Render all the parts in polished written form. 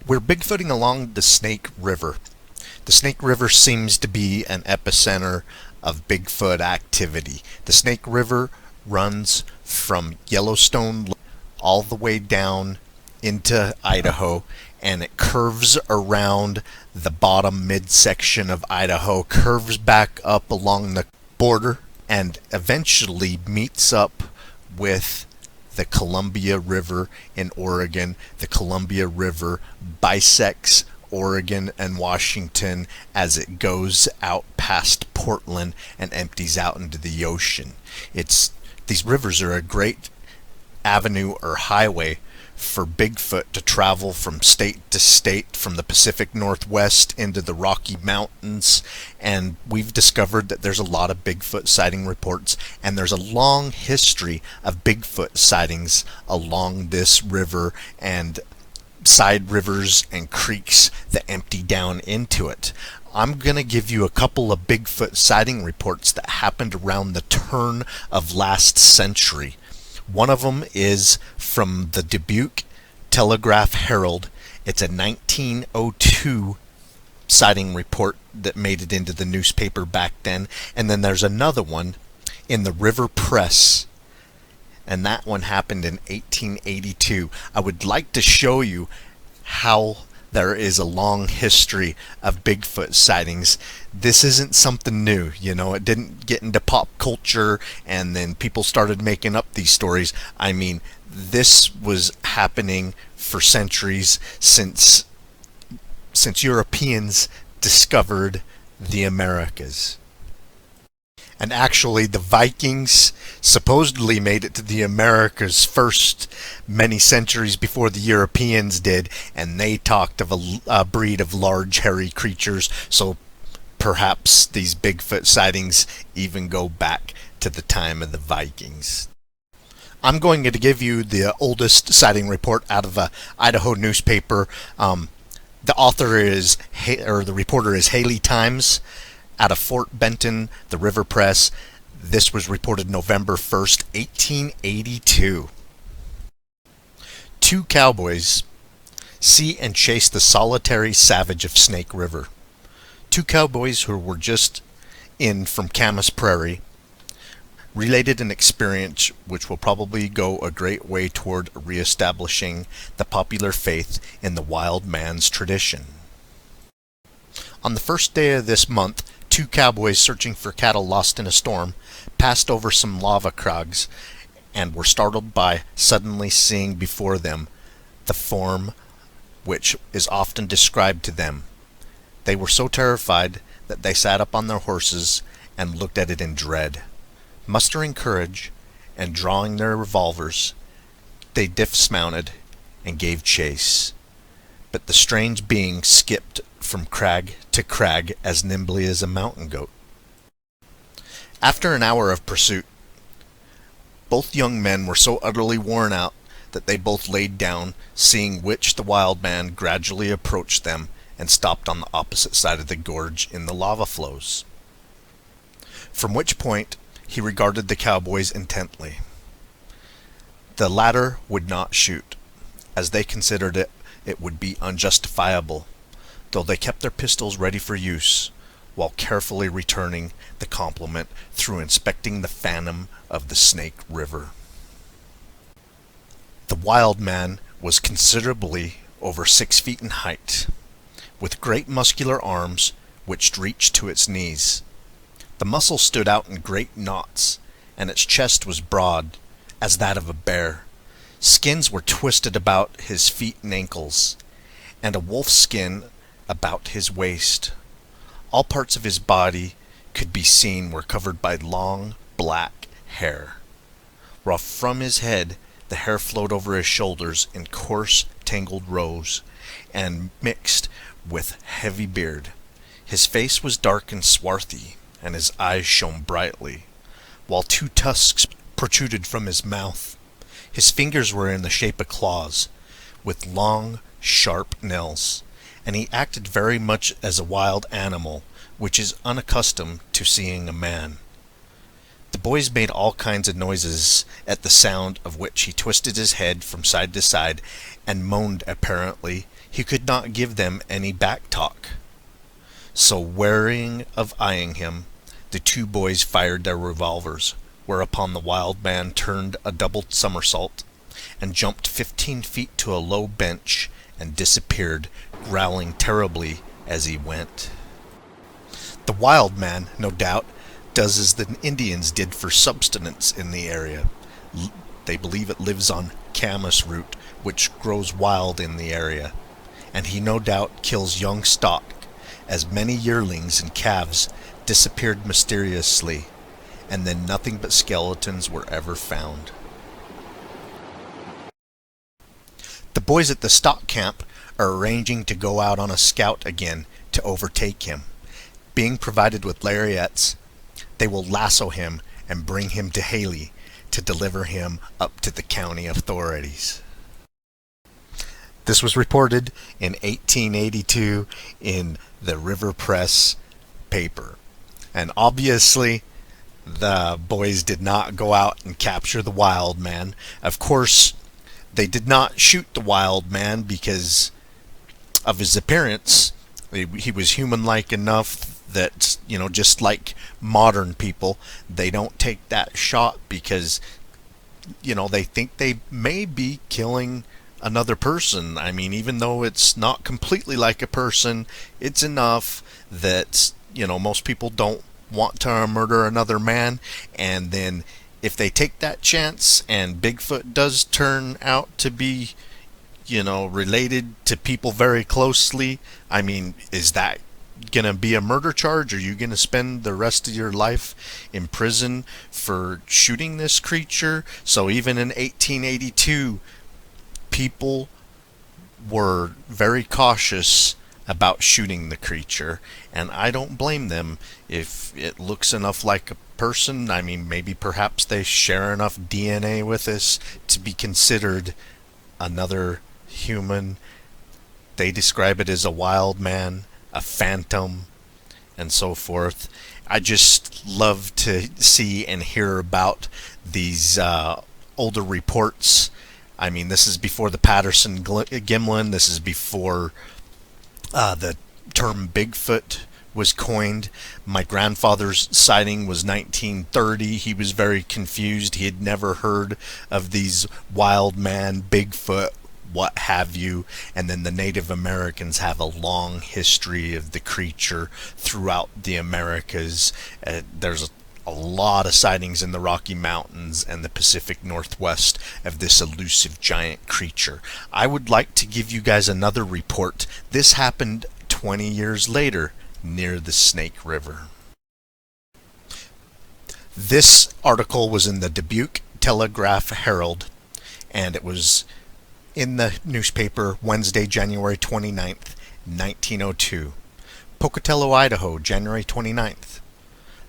We're bigfooting along the Snake River. The Snake River seems to be an epicenter of Bigfoot activity. The Snake River runs from Yellowstone all the way down into Idaho, and it curves around the bottom midsection of Idaho, curves back up along the border, and eventually meets up with the Columbia River in Oregon. The Columbia River bisects Oregon and Washington as it goes out past Portland and empties out into the ocean. These rivers are a great avenue or highway for Bigfoot to travel from state to state, from the Pacific Northwest into the Rocky Mountains, and we've discovered that there's a lot of Bigfoot sighting reports, and there's a long history of Bigfoot sightings along this river and side rivers and creeks that empty down into it. I'm going to give you a couple of Bigfoot sighting reports that happened around the turn of last century. One of them is from the Dubuque Telegraph-Herald. It's a 1902 sighting report that made it into the newspaper back then. And then there's another one in the River Press, and that one happened in 1882. I would like to show you how there is a long history of Bigfoot sightings. This isn't something new, it didn't get into pop culture and then people started making up these stories. I mean, this was happening for centuries since Europeans discovered the Americas. And actually, the Vikings supposedly made it to the Americas first, many centuries before the Europeans did, and they talked of a breed of large, hairy creatures, so perhaps these Bigfoot sightings even go back to the time of the Vikings. I'm going to give you the oldest sighting report out of a Idaho newspaper. The author is, or the reporter is Haley Times, out of Fort Benton, the River Press. This was reported November 1st, 1882. Two cowboys see and chase the solitary savage of Snake River. Two cowboys who were just in from Camas Prairie related an experience which will probably go a great way toward reestablishing the popular faith in the wild man's tradition. On the first day of this month, two cowboys searching for cattle lost in a storm passed over some lava crags and were startled by suddenly seeing before them the form which is often described to them. They were so terrified that they sat up on their horses and looked at it in dread. Mustering courage and drawing their revolvers, they dismounted and gave chase. But the strange being skipped from crag to crag as nimbly as a mountain goat. After an hour of pursuit, both young men were so utterly worn out that they both laid down, seeing which the wild man gradually approached them and stopped on the opposite side of the gorge in the lava flows. From which point he regarded the cowboys intently. The latter would not shoot, as they considered it would be unjustifiable, though they kept their pistols ready for use, while carefully returning the compliment through inspecting the phantom of the Snake River. The wild man was considerably over 6 feet in height, with great muscular arms which reached to its knees. The muscles stood out in great knots, and its chest was broad as that of a bear. Skins were twisted about his feet and ankles, and a wolf's skin about his waist. All parts of his body could be seen were covered by long black hair, while from his head the hair flowed over his shoulders in coarse tangled rows and mixed with heavy beard. His face was dark and swarthy, and his eyes shone brightly, while two tusks protruded from his mouth. His fingers were in the shape of claws, with long, sharp nails, and he acted very much as a wild animal which is unaccustomed to seeing a man. The boys made all kinds of noises, at the sound of which he twisted his head from side to side and moaned. Apparently, he could not give them any back talk. So, wearying of eyeing him, the two boys fired their revolvers, whereupon the wild man turned a double somersault and jumped 15 feet to a low bench and disappeared, growling terribly as he went. The wild man, no doubt, does as the Indians did for subsistence in the area. They believe it lives on camas root, which grows wild in the area, and he no doubt kills young stock, as many yearlings and calves disappeared mysteriously, and then nothing but skeletons were ever found. The boys at the stock camp are arranging to go out on a scout again to overtake him. Being provided with lariats, they will lasso him and bring him to Haley to deliver him up to the county authorities. This was reported in 1882 in the River Press paper. And obviously, the boys did not go out and capture the wild man. Of course, they did not shoot the wild man because of his appearance. He was human-like enough that, just like modern people, they don't take that shot because, they think they may be killing another person. I mean, even though it's not completely like a person, it's enough that, most people don't want to murder another man. And then if they take that chance and Bigfoot does turn out to be, related to people very closely, I mean, is that going to be a murder charge? Are you going to spend the rest of your life in prison for shooting this creature? So even in 1882, people were very cautious about shooting the creature, and I don't blame them. If it looks enough like a person, I mean, maybe perhaps they share enough DNA with us to be considered another human. They describe it as a wild man, a phantom, and so forth. I just love to see and hear about these older reports. I mean, this is before the Patterson-Gimlin. This is before the term Bigfoot was coined. My grandfather's sighting was 1930. He was very confused. He had never heard of these wild man, Bigfoot, what have you. And then the Native Americans have a long history of the creature throughout the Americas. There's a lot of sightings in the Rocky Mountains and the Pacific Northwest of this elusive giant creature. I would like to give you guys another report. This happened 20 years later near the Snake River. This article was in the Dubuque Telegraph-Herald, and it was in the newspaper Wednesday, January 29th, 1902. Pocatello, Idaho, January 29th.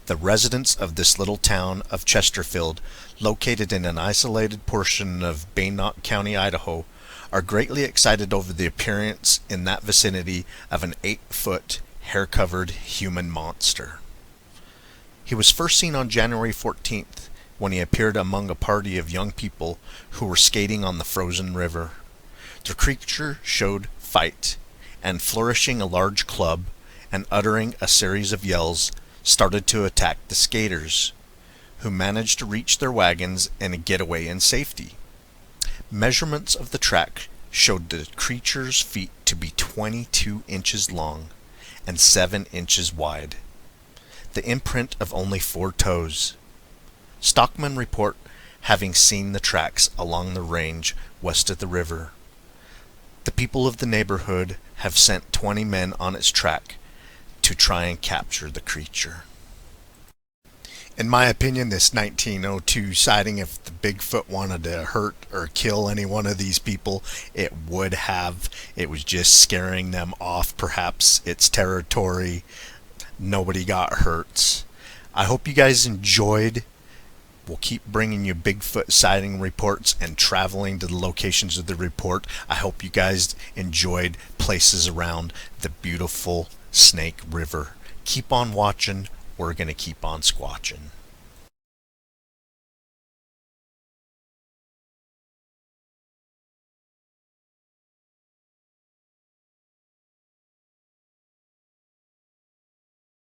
The residents of this little town of Chesterfield, located in an isolated portion of Bannock County, Idaho, are greatly excited over the appearance in that vicinity of an 8-foot, hair-covered human monster. He was first seen on January 14th, when he appeared among a party of young people who were skating on the frozen river. The creature showed fight, and flourishing a large club and uttering a series of yells, started to attack the skaters, who managed to reach their wagons and get away in safety. Measurements of the track showed the creature's feet to be 22 inches long and 7 inches wide, the imprint of only 4 toes. Stockmen report having seen the tracks along the range west of the river. The people of the neighborhood have sent 20 men on its track to try and capture the creature. In my opinion, this 1902 sighting, if the Bigfoot wanted to hurt or kill any one of these people, it would have. It was just scaring them off. Perhaps its territory. Nobody got hurt. I hope you guys enjoyed. We'll keep bringing you Bigfoot sighting reports and traveling to the locations of the report. I hope you guys enjoyed places around the beautiful Snake River. Keep on watching. We're going to keep on squatching.